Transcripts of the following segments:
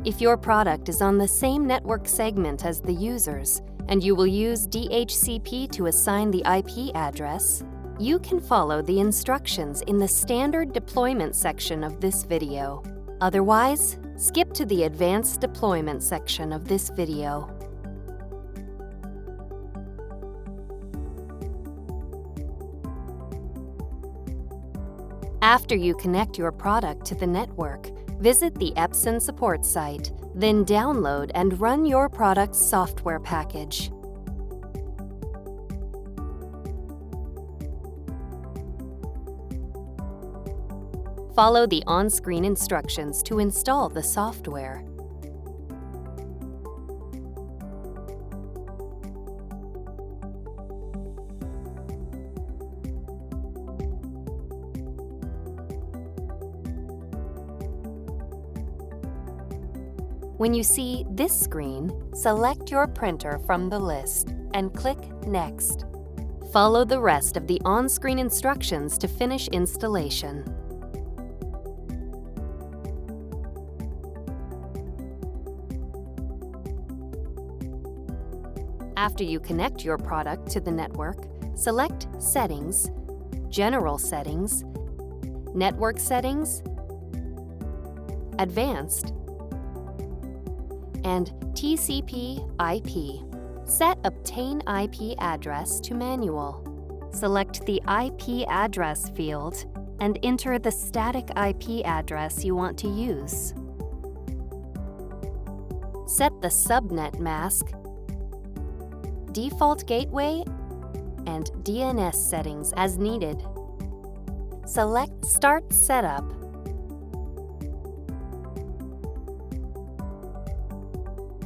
If your product is on the same network segment as the user's, and you will use DHCP to assign the IP address, you can follow the instructions in the standard deployment section of this video. Otherwise, skip to the advanced deployment section of this video. After you connect your product to the network, visit the Epson support site, then download and run your product's software package. Follow the on-screen instructions to install the software. When you see this screen, select your printer from the list and click Next. Follow the rest of the on-screen instructions to finish installation. After you connect your product to the network, select Settings, General Settings, Network Settings, Advanced, and TCP/IP. Set Obtain IP Address to Manual. Select the IP address field and enter the static IP address you want to use. Set the subnet mask, default gateway, and DNS settings as needed. Select Start Setup.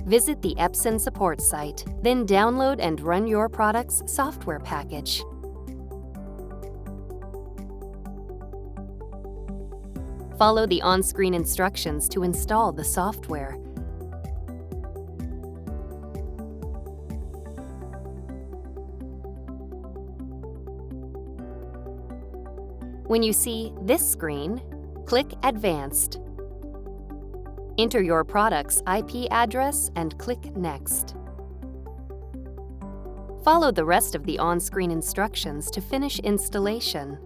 Visit the Epson support site, then download and run your product's software package. Follow the on-screen instructions to install the software. When you see this screen, click Advanced. Enter your product's IP address and click Next. Follow the rest of the on-screen instructions to finish installation.